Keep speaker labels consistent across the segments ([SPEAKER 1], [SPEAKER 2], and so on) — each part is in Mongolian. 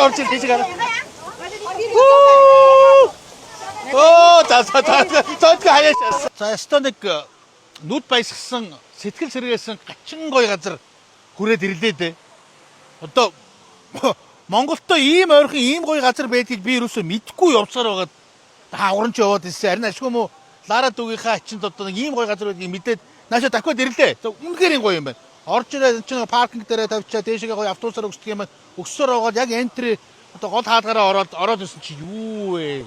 [SPEAKER 1] орж ир тийш гараа. Цаатга хаяаш. За ястаа нэг нүд баясгсан сэтгэл сэргээсэн гачин гоё газар хүрээд ирлээ дээ. Одоо Монголдо ийм ойрхон ийм гоё газар байдгийг би юусоо мэдгүй явцгаар байгаад хавранч яваад ирсэн. Харин ашгүй мó Лара дүүгийнхаа ачинд одоо нэг ийм гоё газар байдгийг мэдээд наашаа дахиад ирлээ. Үнэхээр гоё юм байна. Орж ирээд чинь паркинг дээрээ тавьчаа дээшгээ гоё автобусаар өгсдөг юм. Өксөөр байгаа яг энтри одоо гол хаалгаараа ороод ирсэн чи юу вэ?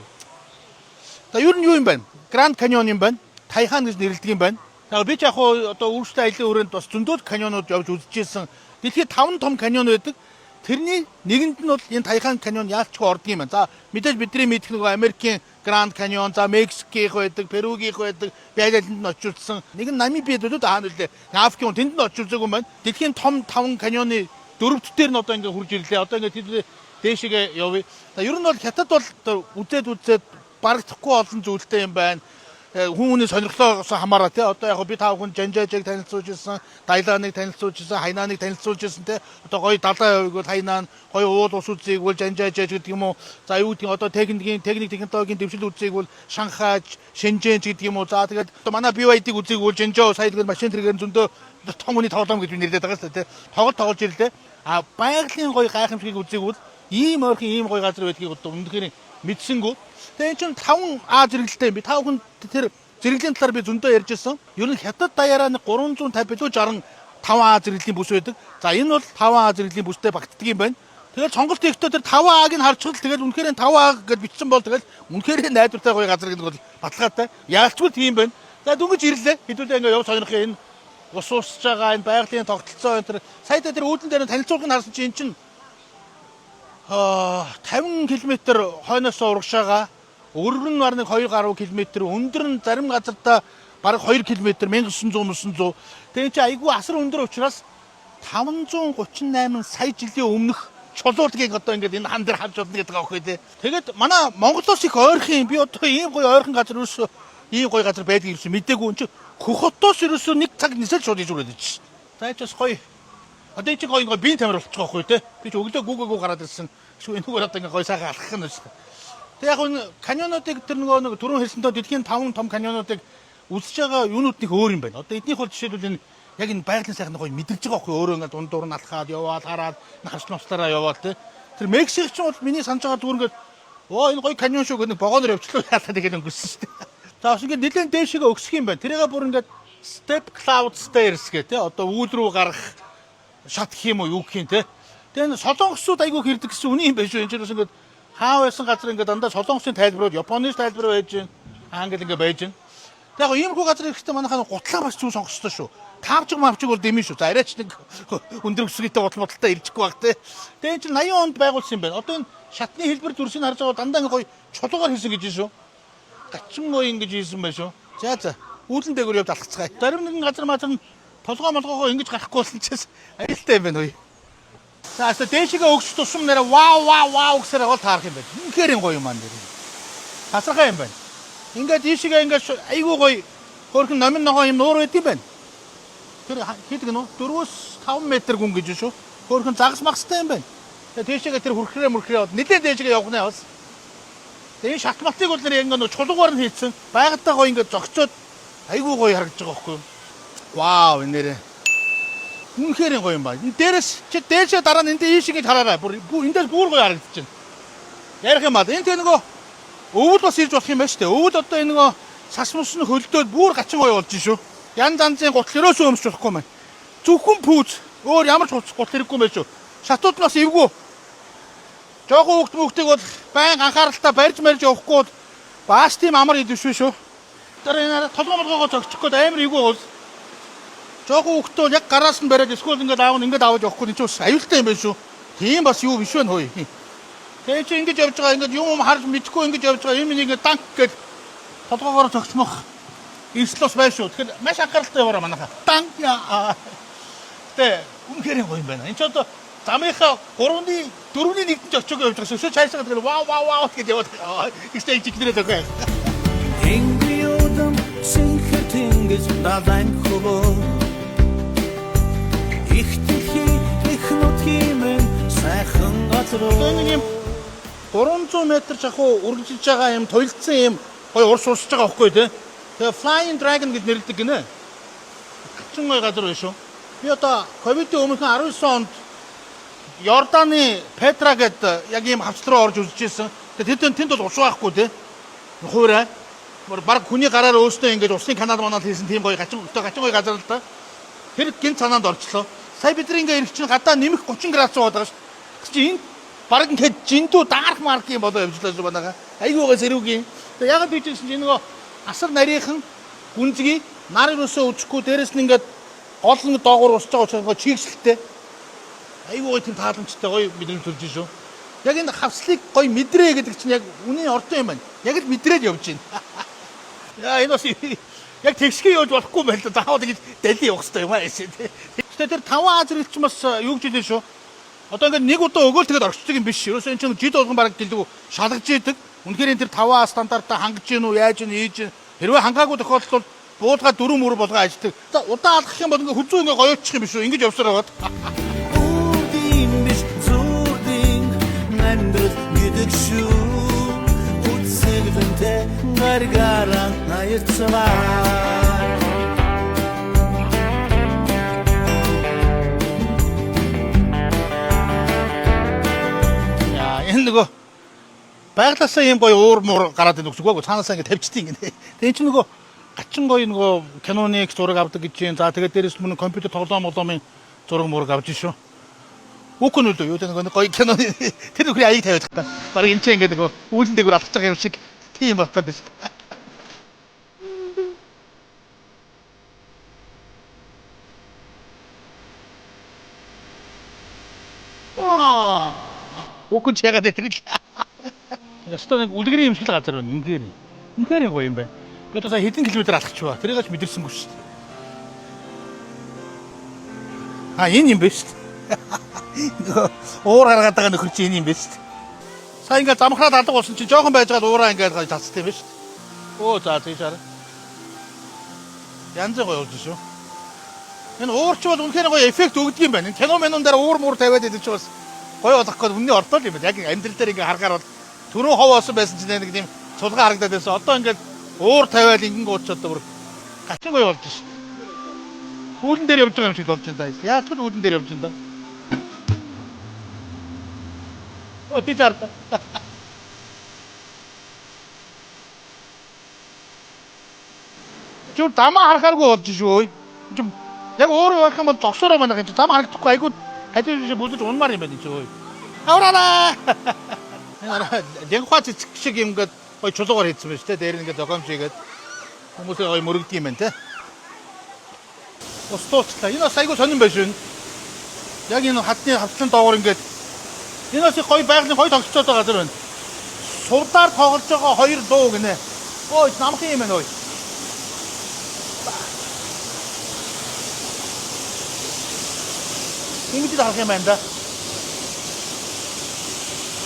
[SPEAKER 1] За ер нь юу юм байна? Гранд каньон юм байна. Тайхан гэж нэрлэдэг юм байна. За би ч яг одоо өөрсдөө аялын хүрээнд бас зөндөө каньонууд явж үзчихсэн. Дэлхийд 5 том каньон байдаг. Тэрний нэгэнд нь бол энэ Тайхан каньон яалчгүй ордог юм байна. За мэдээж бидний мэдэх нэг Америкийн Гранд каньон, за Мексикийн байдаг, Перугийн байдаг, Байлалд нь очилсан. Нэг нь Намибид өдөө хаана үлээ. Африкийн тэнд нь очилсан юм байна. Дэлхийн том 5 каньоны дөрөвдөлтээр нь одоо ингээ хурж ирлээ. Одоо ингээ тэд дээшгээ явъя. За ер нь бол хятад бол үзээд барагдахгүй олон зүйлтэй юм байна. Хүмүүний сонирхлоос хамаараа тий одоо яг би тав хүн Жанжаажийг танилцуулж ирсэн, Дайлааныг танилцуулж ирсэн, Хайнааныг танилцуулж ирсэн тий одоо гоё далайн хувийг бол Хайнаан, гоё уул ус үзийг бол Жанжаажиж гэдэг юм уу. За юу гэдэг одоо техник технологийн дэвшил үзийг бол Шанхай, Шэньчжэн гэдэг юм уу. За тэгээд одоо манай BYD-г үзийг бол Жэнжоо саялагд машин тэргээр зөндөө том хүний тоглоом гэж нэрлэдэг байгаа шүү дээ тий. Тоглож ирлээ. А байгалийн гоё гайхамшигыг үзийг бол ийм ойрхон ийм гоё газар байдгийг одоо үнэхээр мэдсэнгүү. Тэгээ энэ чинь 5 А зэрэглэлтэй юм би 5 хүн тэр зэрэглийн талаар би зөндөө ярьж ирсэн. Ер нь хятад даяараа 350 билүү 60 5 А зэрэглэлийн бүс байдаг. За энэ бол 5 А зэрэглэлийн бүстэй багтдаг юм байна. Тэгээд сонголт хийхдээ тэр 5 А-г нь харчихвал тэгээд үнэхээр 5 А гэж бичсэн бол тэгээд үнэхээр найдвартай гоё газар гэдэг бол баталгаатай. Яалчгүй тийм байна. За дөнгөж ирлээ. Хэдүүлээ ингээ яв сонирх энэ ус усж байгаа энэ байгалийн тогтолцоо энэ тэр сая тэр үүдэн дээр танилцуулгыг харсан чинь эн чинь 50 км хойноос урагшаага өргөн нь бараг 2 гаруй км, өндөр нь зарим газартаа бараг 2 км 1900. Тэгээ чи айгүй асар өндөр учраас 538 сая жилийн өмнөх чулуулгийг одоо ингээд энэ хан дээр хавж болно гэдэг байгаа байхгүй тий. Тэгээд манай Монголоос их ойрхон би одоо ийм гоё ойрхон газар юусоо ийм гоё газар байдгийг юусоо мэдээгүй. Энд чи Хөхөтөөс юусоо нэг цаг нисэл шууд иж үрээд чи. За ч бас гоё. Одоо энэ чи гоё биеийн тамир болчих واخгүй тий. Би ч өглөө гүүгөө гараад ирсэн. Шүү энэгээр одоо ингээ гоё сайхан алхах нь шүү. Тэг яг энэ каньонуудыг тэр нэг түрүүн хэлсэнтэй дэлхийн 5 том каньонуудыг үзэж байгаа юунууд нэг өөр юм байна. Одоо эднийх бол жишээлбэл энэ яг энэ байгалийн сайхан гоё мэдэрч байгаа байхгүй өөрөө ингээ дунд дурн алхаад яваад хараад хавч нуцлаараа яваад тий. Тэр Мексик ч бол миний санаж байгаа зүгээр ингээ энэ гоё каньон шүү гэдэг вагоноор явчлаа яалаа тэгээд өнгөрсөн шүү дээ. За бас ингээ нэлээд дээшгээ өгсөх юм байна. Тэрийг бүр ингээ step cloud stairs гэх тий. Одоо үүд рүү гарах шат гэх юм уу юу гэх юм тий. Тэгээ солонгосууд айгүй хэрдэг гэсэн үний юм байна шүү. Энэ ч ингээд хаа байсан газар ингээд дандаа солонгосын тайлбарууд, Японы тайлбар байж гин, англи ингээд байж гин. Тэгээ яг иймэрхүү газар ирэхдээ манайхаа гутлаа бас зүү сонгоцсон шүү. Таавчиг мавчиг бол дэмий шүү. За арайч нэг өндөр өсгийтэй бодлоо ирчихгүй баг тий. Тэгээ энэ чинь 80 онд байгуулсан юм байна. Одоо энэ шатны хэлбэр дүрсийг харж байгаа дандаа ингээд гоё чулуугаар хийсэн гэж шүү. Гачин гоё ингэж хийсэн байна шүү. За үүлэн дээгүүр явж алхацгаая. Зарим нэгэн газар мазар нь толгоо молгоогоо ингэж гарахгүй болсон ч аюултай юм байна уу. За дээшгээ өгч тусам нэрэ вау гэсээр бол таарах юм байна. Үнэхээр гоё юм аа нэр. Тасархай юм байна. Ингээд дээшгээ ингээд айгүй гоё хөөрхөн номин ногоо юм нуур байт юм байна. Тэр хийдэг нөө 4-5 метр гүн гэж шүү. Хөөрхөн загас магстай юм байна. Тэгээ дээшгээ тэр хүрхрээ мөрхрээ нэлээд дээшгээ явах нэ бас. Тэгээ шатмалтыг бол нэр ингээд чулуугаар нь хийцэн. Байгальтай гоё ингээд зогцоод айгүй гоё харагдаж байгаа байхгүй юу? Вау энэ нэрэ. Үнэхээр гоё юм байна. Дээрээс чи дээшээ дараа нь энд ийшээ хараарай. Бүр эндээс бүр гоё харагдаж байна. Ярих юм аа. Энд нөгөө өвөл бас ирж болох юм байна шүү дээ. Өвөл одоо энэ нөгөө сас мус нь хөлдөөд бүр гачин гоё болж шүү. Ян занзын гутал өрөөсөө өмсч болохгүй маань. Зөвхөн пүүз. Өөр ямар ч гутал хэрэггүй юм байна шүү. Шатууд нас эвгүй. Жохоо хүүхдүүдийг бол байн анхааралтай барьж марж явахгүй бол бааш тийм амар идэв шүү. Тэр энэ толгой молгоогоо зогчих гээд амар эвгүй бол жохоо хүүхдүүд бол яг гараас нь бариад эсвэл ингээд аав нь ингээд аваад явахгүй энэ ч бас аюултай юм байна шүү. Тийм бас юу биш вэ хөөе. Тэгээ чи ингэж явж байгаа ингээд юм харж мэдхгүй ингэж явж байгаа юм нэг данк гээд толгоогоор зогчмох эрслос байна шүү. Тэгэхээр маш анхааралтай яваараа манайхаа. Данк яа. Тэ үнэхээр гоё юм байна. Энд ч одоо замынхаа 3-ны 4-ний нэгдэж очиог явж байгаа шүү. Чайсаа гэдэг вау гэж яваад ихтэй чигнэрээ төгөө.
[SPEAKER 2] Энгиодом синхэтингэж дадан хөвөө. Их дэлхий их нутгийн сайхан газар
[SPEAKER 1] Одоо нэг юм 300 м жахуу үргэлжилж байгаа юм тойлцсон юм гоё урс урсж байгаа байхгүй тий. Тэгээ Flying Dragon гэж нэрлэдэг гинэ. Гачин гоё газар байна шүү. Би одоо ковидын өмнөх 19 онд Йорданы Петра гэдэг яг ийм хавцал руу орж үзчихсэн. Тэгээ тэнд бол ус байхгүй тий. Хуурай. Бараг хүний гараар өөстөө ингэж усын канал манал хийсэн тийм гоё гачин гоё газар л да. Тэр гинт санаанд орчлоо. Сая бид нар ингээ ирэх чинь гадаа нэмэх 30 градус байгаа шүү. Чи энэ бараг ингээд жиндүү даарах марк юм болоо явжлаа шүү банага. Айгуугаа зэрүүгийн. Тэгээ ягаад гэж хэлсэн чинь нөгөө асар нарийнхан гүнзгий нар юусоо үжихгүй дээрэс нь ингээд гол нь доогуур усж байгаа учраас чигсэлтэй. Айгуугаа тийм тааламжтай гоё мэдрэмж төрж шүү. Яг энэ хавслыг гоё мэдрээ гэдэг чинь яг үнийн ордон юм байна. Яг л мэдрээд явж байна. Яа энэ бас яг тэгшгээ явж болохгүй байл та заавал ингэж дали явах хэрэгтэй юм аа эсвэл. Тэгэхээр тэр 5 Аз хэрэгч бас юу гэж хэлээ шүү. Одоо ингээд нэг удаа өгөөл тэгээд орчдөг юм биш. Ерөөсөө энэ чинь жид болгон бараг дэлгүү шалгаж идэг. Үнэхээр энэ тэр 5 А стандартаа хангаж гин үү, яаж гин, ийж гин. Хэрвээ хангаагүй тохиолдолд буудгаа 4 мөр болгоо ажилладаг. Удаа алгах юм бол ингээд хүзүү ингээд гоёочих юм биш үү? Ингэж явсаар байгаад.
[SPEAKER 2] Үрдийн биш зүрдийн амьдрал гэдэг шүү. Үтсэглэнтэй гаргаран аяцваа.
[SPEAKER 1] Энэ нөгөө байглаасаа юм гоё уур муур гараад ирэх үгүй цаанаасаа ингэ тавьчдیں۔ Тэгээ эн чинь нөгөө гачин гоё нөгөө киноны зураг авдаг гэж юм. За тэгээд дээрэс мөн компьютер тоглоомын зураг мураг авч шүү. Үгүй нүлөө юу нэг гоё киноны тэр нөхрийн аяг тавиад та. Бараг энэ чинь ингэ нөгөө үүлэн дээгүүр алхаж байгаа юм шиг тийм болоод байна шүү. Үгүй ч ягаад тэр л. Ястаа нэг үлгэрийн юмшил газар байна. Үнхээр гоё юм байна. Би одоо хэдэн километр алхач ба. Тэрийг ч мэдэрсэнгүй шүү дээ. Энэ юм байна шүү дээ. Уур гаргаад байгаа нөхөр чи энэ юм байна шүү дээ. Сая ингээ замхраад алга болсон чи жоохон байжгаад уураа ингээ тасцсан юм байна шүү дээ. За тийшээ. Янз гоё болж шүү. Энэ уурч бол үнхээр гоё эффект өгдөг юм байна. Энэ кино мэнүүн дээр уур муур тавиад идэж бас гоё болох гээд үнний ордол юм байна. Яг амьдрал дээр ингээ харахаар бол түрүү ховоосон байсан чинь нэг тийм цулгаа харагдаад байсан. Одоо ингээд уур тавиал ингэнгүүт ч одоо бүр гачин гоё болж шээ. Үүлэн дээр явж байгаа юм шиг болж байна да. Яаж ч үүлэн дээр явж байна да. Би зарта. Чүр дамаа харахааргүй болж шүү. Яг өөр байх юм бол зогсоороо байна гэж зам харагдахгүй айгуу хажуу шиг бүлдэж унмаар юм байна чи. Авраа. Дэнхуа цэцэг шиг юм гээд гоё чулуугаар хийсэн байна шүү дээ. Дээр нь ингээд зохиом шигээд хүмүүс гоё мөрөгдөг юм байна те. Устууцлаа. Энэ бас айгуу сонирн байж шин. Яг энэ хатны хавцлын доогоор ингээд энэ бас гоё байгалийн гоё тогтцоод байгаа газар байна. Сурдаар тоглож байгаа хоёр дуу гинэ. Ой намхан юм байна ой. Ингэж харах юм байна да.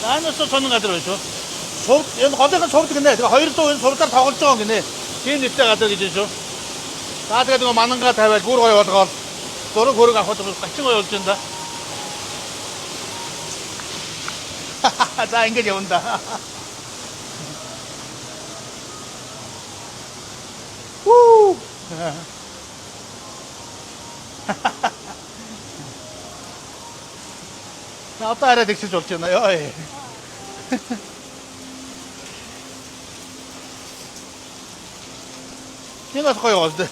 [SPEAKER 1] Наанаас сонин газар байна шүү. Сув энэ голынхан сувдаг гинэ. Тэгээ 200 энэ сувдаар тоглож байгаа гинэ. Тийм нэртэй газар гэж шүү. За тэгээд нөгөө манангаа тавиад бүр гоё болгоод зураг хөрөг авахд гачин гоё болж байна да. За ингэж явна да. Вуу. Одоо арай тэгшиж болж байна ёо. Энэ бас гоё болж байна.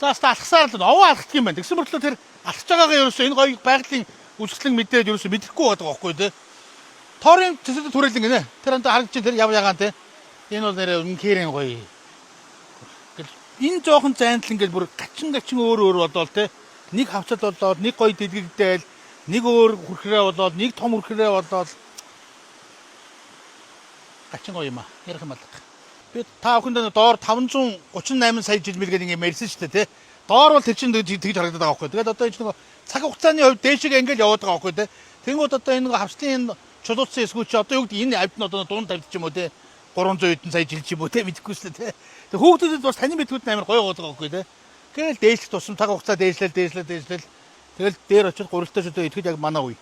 [SPEAKER 1] За алхасаар л овоо алхах юм байна. Тэгсэн мөртлөө тэр алхаж байгаагаа ерөөсөө энэ гоё байгалийн үсгэлэн мэдээд ерөөсөө мэдэхгүй байдаг байхгүй тий. Торын төсөлд түрээлэн гинэ. Тэр анда харагдаж тэр яв ягаан тий. Энэ бол нэрээ үнхээрэн гоё. Энэ жоохон зайнтал ингээд бүр гачин өөр болоод тий. Нэг хавцад болоод нэг гоё дэлгэгдээл нэг өөр хүрхрээ болоод нэг том хүрхрээ болоод гачин гоё юм аа. Ярих юм алга. Би та бүхэнд доор 538 сая жил мэлгээд ингэ ярьсан шүү дээ тий. Доор бол тэр чинь тэгж харагдаад байгаа байхгүй. Тэгээд одоо энэ нэг цаг хугацааны хувьд дээшээ ингээд яваад байгаа байхгүй тий. Тэнгүүд одоо энэ нэг хавцлын чулууцсан эсгүүч одоо юу гэдэг энэ авд нь одоо дунд тавьчих юм уу тий. 300 хэдэн сая жил ч юм уу тий мэдэхгүй шүү дээ тий. Тэг хүүхдүүдэд бас таны мэдгүүд амар гоё байгаа байхгүй тий. Тэгэл дээшлэх тусам цаг хугацаа дээшлэл. Тэгэл дээр очиж гурилтаа шүдээ идэхэд яг манай үе.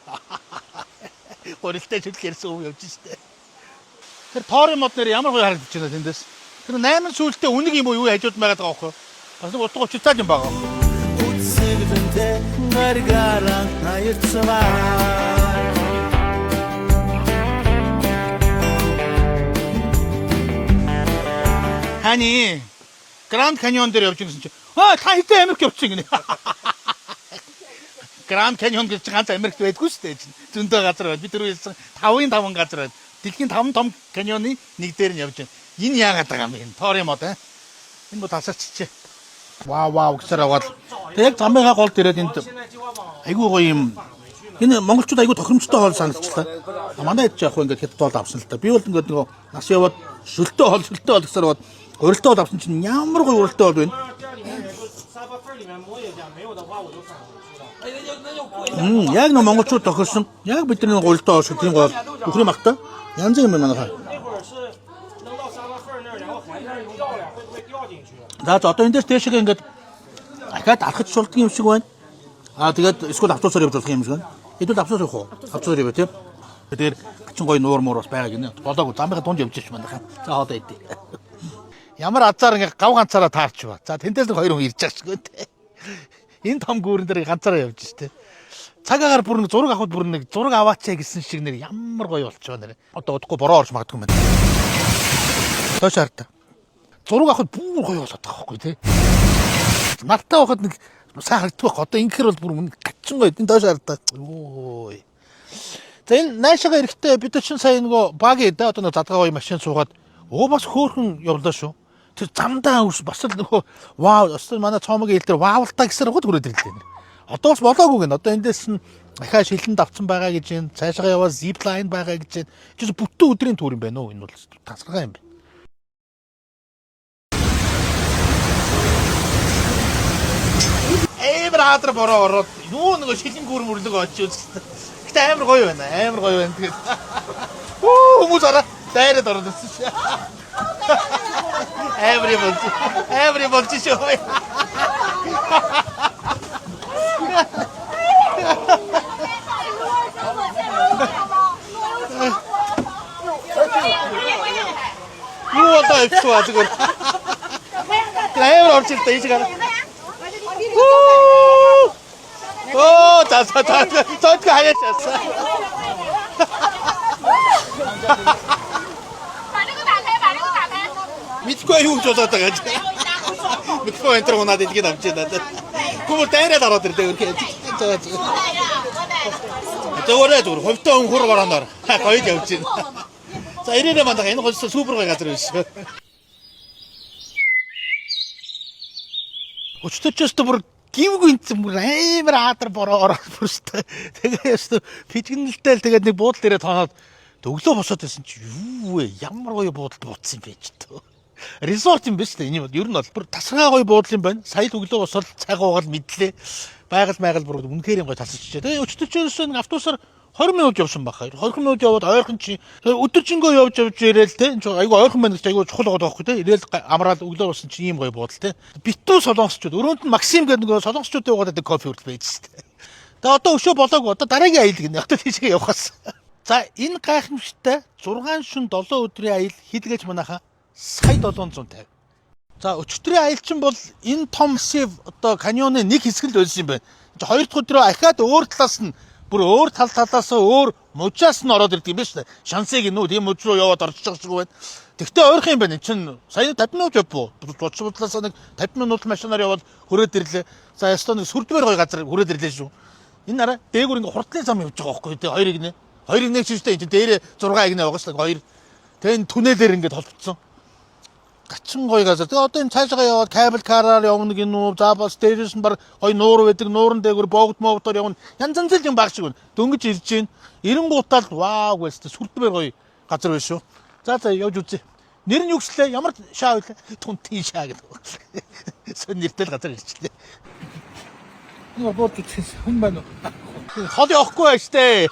[SPEAKER 1] Гурилтай шүлгээрсэн өв явж штэ. Тэр тоорын мод нэр ямар гоё харагдаж байна тэндээс. Тэр 8 сүүлдээ үнэг юм уу юу хажууд байгаад байгаа байхгүй. Бас нэг утга учиртай юм байгаа.
[SPEAKER 2] Үзэгдэнтэй гаргараа аяцваа.
[SPEAKER 1] Хани Гранд Каньон дээр явж гэсэн чинь та хэдэн Америк явчихсан гинэ. Гранд Каньон гэж ганц Америкт байдгүй шүү дээ. Зөндөө газар байна. Бид түрүү хэлсэн 5-5 газар байна. Дэлхийн 5 том каньоны нэг дээр нь явж байна. Энэ яагаад байгаа юм бэ? Тоорын мод энэ бод асарччээ. Вау гэсээр аваад тэг замынхаа гол дээрээ энд айгүй гоё юм. Энэ монголчууд айгүй тохиромжтой хоол санагдчихлаа. Манай хэд яах вэ ингээд хэд тоол авсан л та. Би бол ингээд нөгөө нас яваад шөлтөө хоол гэсээр аваад уралтай бол авсан чинь ямар гоё уралтай бол байна. Яг нэг монголчууд тохирсон. Яг бидний уралтай хоол шиг тийм гол бүхний магтаа. Янз юм байна манайхаа. За одоо энэ дээр дэшиг ингээд ахаад алхаж шулдаг юм шиг байна. Тэгээд эсвэл автобусаар явж болох юм шиг байна. Хэдүүл автобусаар явах уу? Автобусаар яваа тийм. Тэгэхээр чин гоё нуур муур бас байгаа гинэ. Болоогүй замынхаа дунд явж ирч манайхаа. За одоо идэв. Ямар азар ингээ гав ганцаараа таарч ба. За тэндээс нэг хоёр хүн ирж байгаа ч гэнэ. Энэ том гүүрэн дээр ганцаараа явж штэ. Цагаагаар бүр нэг зураг авахд бүр нэг зураг аваач гэсэн шиг нэр ямар гоё болчихоо нэр. Одоо удахгүй бороо орж магадгүй юм байна. Тоош харта. Зураг авахд бүр гоё болоод байгаа байхгүй тий. Нартай байхад нэг сайн харагддаг байх. Одоо ингэхэр бол бүр гачин гоё. Энэ тоош харта. Ой. За энэ наашаага эрэхтэй бид чинь сая нөгөө багийн да одоо нэг задгаа гоё машин суугаад бас хөөхөн явлаа шүү. Тэр замдаа бас л нөгөө вау өстө манай цоомгийн хил дээр ваавлтаа гэсээр гот хүрээд ирлээ. Одоо бас болоогүй гэн. Одоо эндээс нь ахаа шилэн давцсан байгаа гэж байна. Цаашгаа яваа zipline байгаа гэж байна. Чи бүтэн өдрийн тур юм байна уу? Энэ бол тасархай юм байна. Эврάτра бороо ороод юу нэг шилэн гүр мөрлөг очиж үзсэн. Гэтэ амар гоё байна. Амар гоё байна. Тэгээд хүмүүс араа дайраад ороод ирсэн шээ. Everybody show. юу одоо өвчөө зүгээр. Драйвер орж ирдэ ийш гар. Оо таа хаяачаа. Мэдгүй юу гэж бодоод байгаа юм. Мэдгүй энэ унаад идгээд авч яана. Гүр дайраад ороод ирдээ өөр гэж. Зөөрэ зүр хөвтөө өнхөр горооноор гоё явж байна. За ирээрээ мандах энэ гол супер гоё газар биш. Өчтөчөөс бүр гівгүй бүр амар аадар бороо ороод бүрстэ. Тэгээд пижгэнэлтэй л тэгээд нэг буудлын дээрээ тооноод өглөө босоод байсан чи юу вэ? Ямар гоё буудалд бууцсан юм бэ ч төө. Resort юм биш үү? Энэ ер нь бол бүр тасархай гоё буудал юм байна. Сая л өглөө босоод цаг уугаад мэдлээ. Байгаль бүр үнэхээр юм гоё тасарчжээ. Тэгээ өчтөчөөс нэг автобусаар 20 минут явсан баг. 20 минут яваад ойрхон чи өдөржингөө явж ирээл те. Айгу ойрхон байна гэж айгу чухал байгаа байхгүй те. Ирээл амраад өглөө болсон чи ийм гоё буудал те. Битүү солонгосчууд өрөөнд нь Максим гэдэг нөгөө солонгосчуудын угаад кофе хүртэл байж шүү дээ. Тэгээ одоо өшөө болоогүй. Одоо дараагийн аял гинэ. Одоо тийшээ явахаас. За энэ гайхамшигтай 6 шөнө 7 өдрийн аял хилгээж манайхаа сая 750. За өчигдрийн аялал чинь бол энэ том сев одоо каньоны нэг хэсэг л байсан юм байна. Хоёр дахь өдрөө ахаад өөр талаас нь бүр өөр талаас өөр мужаас нь ороод ирдэг юм байна шүү дээ. Шансыг нүү тийм муж руу яваад орж байгаа шиг байна. Тэгтээ ойрхон юм байна. Чин сая 50 минут явбуу. Бодлоос нэг 50 минут машинаар яваад хүрээд ирлээ. За ястаа нэг сүрдмээр гоё газар хүрээд ирлээ шүү. Энэ араа дээгүүр ингээ хурдлын зам явж байгаа байхгүй тий. Хоёрыг нэг чижтэй энэ дээрээ 6 агны байгаа шүү дээ. Хоёр. Тэгээ энэ түнэлээр ингээ толбцсон. Гачин гоё газар. Тэгээ одоо энэ цаашаа яваад кабел караар явна гинүү. За бас дээрээс нь баг гоё нуур байдаг. Нуурын дээгүүр боогдмоогдоор явна. Янз янз юм баг шиг байна. Дөнгөж ирж гин. Эренгуутаад вау гэстэй сүрдмээр гоё газар байна шүү. За явж үзье. Нэр нь юу гэслээ? Ямар шаа вэ? Тунтын шаа гэдэг. Сон нэртэй газар ирчихлээ. Энэ бод үзсэн хүн байна уу? Хол явахгүй байж тээ.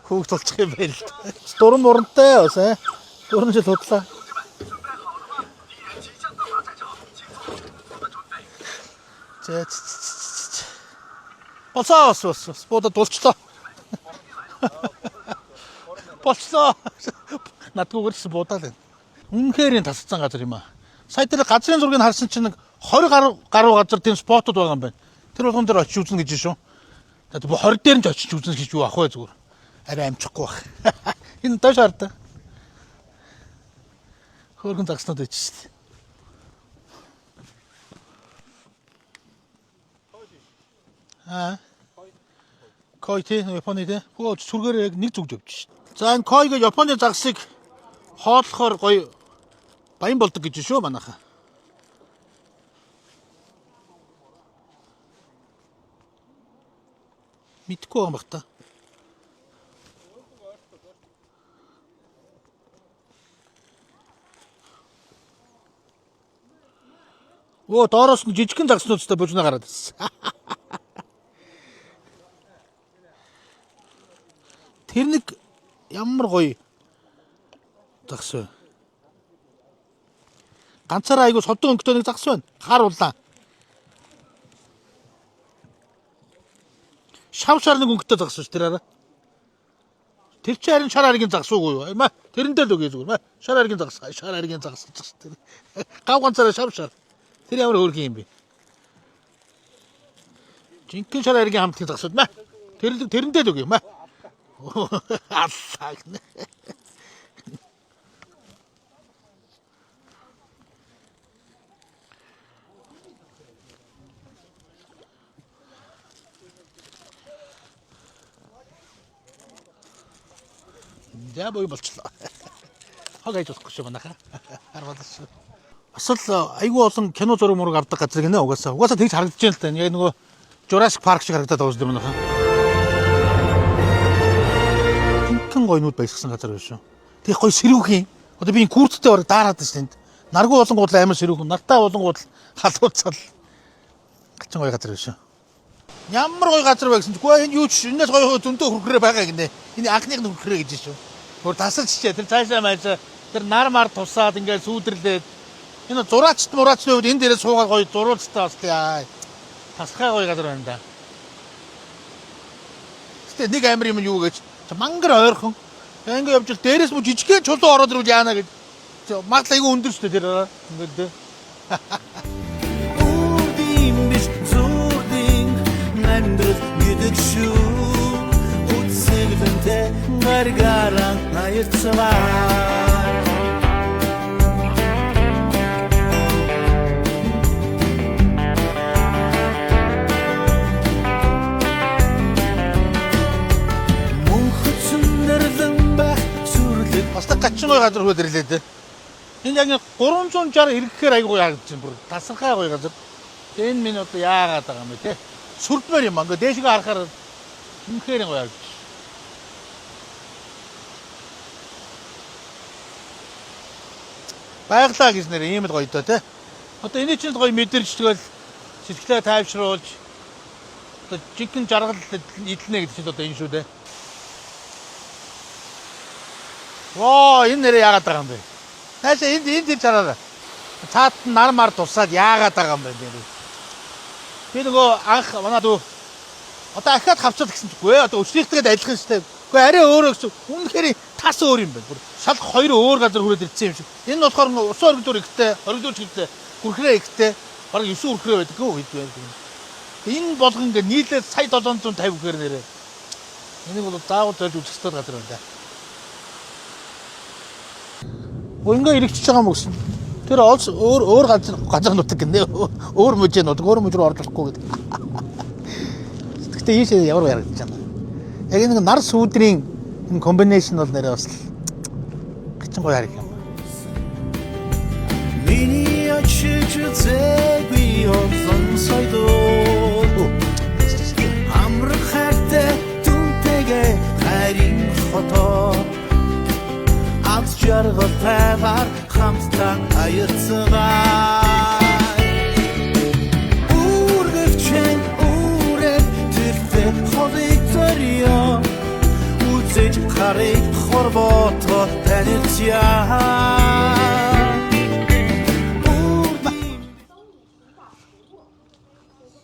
[SPEAKER 1] Хүүхд толчих юм байл. Дуран мурантай бас Дуран жил худлаа. За. Болсоо. Буудаа дулчлаа. Болчлоо. Надгүйгээр ч буудаа л. Үнэхээр энэ тасцсан газар юм аа. Сая тэр газрын зургийг харсан чинь нэг 20 гаруй газар тийм спотууд байгаа юм байна. Тэр болгон дээр очиж үзнэ гэж шүү. Тэгээд 20 дээр нь ч очиж үзнэ гэж юу ах вэ зүгээр. Арай амжихгүй бах. Энэ доош хардаа. Хөргөн загснууд байж шүү дээ. Кой тий Японы тий. Хөө сүргээр яг нэг зүгж явж шүү. За энэ койг Японы загсыг хооллохоор гоё баян болдог гэж шүү манайхаа. Мэдгүй юм бах та. Оо доороос нь жижигхэн загснуудтай бужнаа гараад ирсэн. Тэр нэг ямар гоё загс вэ? Ганцаараа айгу содон өнгөтэй нэг загс байна. Харууллаа. Шар нэг өнгөтэй загс шүү тэр араа. Тэр чи харин шар харгийн загс уугүй юу? Ма тэрэндээ л үгүй зүгээр. Ма шар харгийн загс тэр. Гав ганцаараа шар. Тэр ямар хөөрхөн юм бэ? Жинхэнэ шар харгийн хамтгийн загсууд ма. Тэрэндээ л үгүй ма. Аллаа. За бой болчлоо. Хагайж болох шүү манайхаа. Харвадас. Бас л айгүй олон кино зураг мураг авдаг газар гинэ угаасаа. Угаасаа тэгж харагдаж байна л та. Яг нөгөө Jurassic Park шиг харагдаад байгаа шүү манайхаа. Тэнхэн гойнууд баясгсан газар байна шүү. Тэг гой сэрүүхэн. Одоо би энэ курттэй орог даарад байна тэнд. Наргүй болонгууд л амар сэрүүхэн. Нартай болонгууд л халууцал. Гачин гой газар байна шүү. Ямар гой газар байгсан ч үгүй энэ юу ч энэс гой зөндөө хүрхрээ байгаа гинэ. Энэ анхных нь хүрхрээ гэж шүү. Хөр тасалччээ тэр цаашаа маашаа тэр нар мар тусаад ингээд сүүдрлээд энэ зураачт мураачны үед энэ дээрээ суугаад гоё зуруулцтай бас яа. Тасхай гоё газар байна да. Гэтэ нэг амир юм юу гэж мангар ойрхон. Ингээд явж л дээрээс мө жижигхэн чулуу ороод ирвэл яана гэж. Маглаа айгүй өндөр шүү дээ тэр ингээд дээ.
[SPEAKER 2] Үрдим биш зүрдин нандр мэдэх шүү. Утсэлвэнтэй гаргаран наярцваа.
[SPEAKER 1] Бас гачин гой газар хөөд ирлээ дээ. Энэ яг 360 эргэхээр айгүй харагдаж байна бүр. Тасархай гой газар. Энэ минь одоо яагаад байгаа юм бэ те? Сүрдмээр юм аа. Ингээ дээшгээ харахаар үнэхээр гоё харагдаж. Баяглаа гэж нэр ийм л гоё доо те. Одоо энэ чинь гоё мэдэрч тэгэл сэтгэлээ тайвшруулж одоо жинхэнэ жаргал идэлнэ гэдэг чинь одоо энэ шүү дээ. Воо энэ нэр яагаад байгаа юм бэ? Наашаа энд чараараа. Цаад нар мар тусаад яагаад байгаа юм бэ нэр. Би нөгөө анх манай дүү одоо ахаад хавцал гэсэн чгүй одоо өчнийхтэйгээ адилхан шүү дээ. Гэхдээ арай өөрөө гэсэн үнэхээр тас өөр юм байна. Бүр шал хоёр өөр газар хүрээд ирсэн юм шиг. Энэ нь болохоор усан оргидуур ихтэй, оргидуур ихтэй, хүрхрээ ихтэй, бараг 9 хүрхрээ байдаг гоо хэд байдаг. Энэ болгон ингээ нийлээд сая 750 гэхээр нэрээ. Энийг бол заавал зорж үзэх хэрэгтэй газар байна да. Ингээ ирэгчж байгаа юм гэсэн. Тэр өөр газар нутаг гинэ. Өөр мужийнууд, өөр мужид руу орж болохгүй гэдэг. Гэхдээ ийшээ ямар ярагдаж байна. Яг энэ нар сүүдрийн энэ комбинашн бол нэрээ бас гачин гоё харах юм.
[SPEAKER 2] Миний очиж үзээгүй онсон сойдоо. Амрах хайртай түнтэйгээ хайрын фото. Аз жаргал тавар хамтдан аяцгаа. Үргэвчэн үрэг тэртээ холыг зорё. Үзэж харыг хорвото танилцяа.
[SPEAKER 1] 1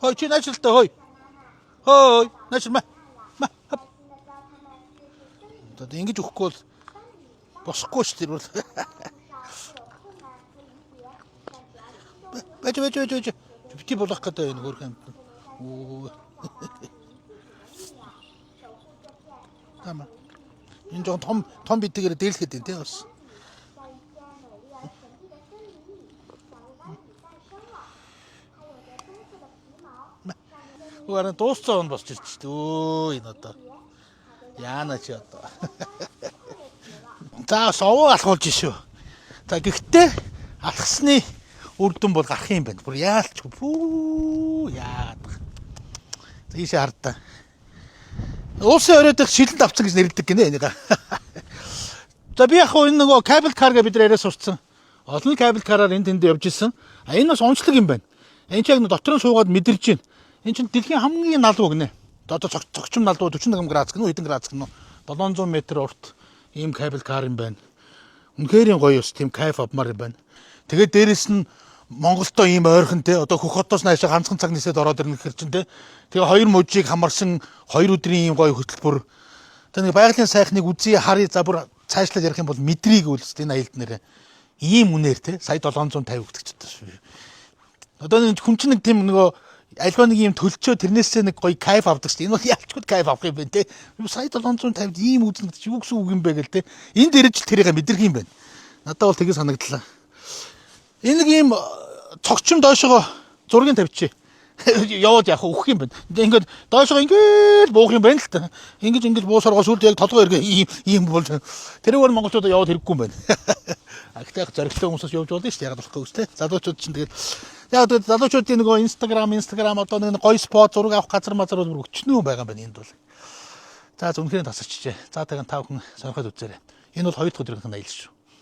[SPEAKER 1] Хой чи наачилтаа хой. Хой наачил ма. Одоо ингэж өгөхгүй бол босхгүй ш тэр бол. Бэж. Бити болох гэдэг энэ хөрх юм. Оо. Тама. Энэ жоо том битгээр дээлхэд энэ тий бас. Ууран дуусцаа он босч ирж шүү дээ. Өө энэ одоо. Яана чи одоо. За совоо алхуулж шүү. За гэхдээ алхсны үр дүн бол гарах юм байна. Бүр яалч бүү яагаад. За ийшээ хардаа. Улсын оройдох шилэн давцсан гэж нэрлэдэг гинэ энийг. За би яг энэ нөгөө кабель карга бид яриа сурцсан. Олон кабель караар энд тэнд явж исэн. А энэ бас онцлог юм байна. Энэ ч яг дотор нь суугаад мэдэрж байна. Энэ чинь дэлхийн хамгийн налуу гинэ. Одоо цогчм налуу 41 градус гинэ хэдэн градус гинэ. 700 м урт ийм кабель кар юм байна. Үнэхээр гоё ёс тийм кайф авмаар юм байна. Тэгээд дээрэс нь Монголдо ийм ойрхон те одоо хөх хотоос наашаа ганцхан цаг нисээд ороод ирнэ гэхэр чинь те. Тэгээ хоёр мужийг хамарсан 2 өдрийн ийм гоё хөтөлбөр. Тэгээ нэг байгалийн сайхныг үзье харъя за бүр цаашлаад ярих юм бол мэдрийг үлсдэг энэ аялд нэрэ. Ийм үнээр те сая 750 өгдөг ч одоо. Одоо нэг хүн чинь нэг тийм нөгөө альва нэг юм төлчөө тэрнээсээ нэг гоё кайф авдаг шүү дээ. Энэ бол ялчгүй кайф авах юм байна те. Сая 750 ийм үзнэ гэж юу гэсэн үг юм бэ гэл те. Энд ирж тэрийг мэдрэх юм байна. Надад бол тгий санагдлаа. Энэ нэг ийм цогчм доошоо зургийг тавьчих. Яваад яах өгөх юм байна. Ингээд доошоо ингээд буух юм байна л та. Ингэж буусаргоо сүлд яг толгой эргээ ийм болж тэрийг бол монголчууд яваад хэрэггүй юм байна. Агтайх зоригтой хүмүүсээс явж болно шүү дээ. Яг болохгүй шүү дээ. Залуучууд чинь тэгээд яг залуучуудын нөгөө Instagram одоо нэг гоё спот зураг авах газар мазар бол өчнөө байгаа юм байна энд бол. За үнэхээр тасарчжээ. За тэгээд тав хүн сонирхоод үзээрэй. Энэ бол 2 дахь өдрийн аялал шүү.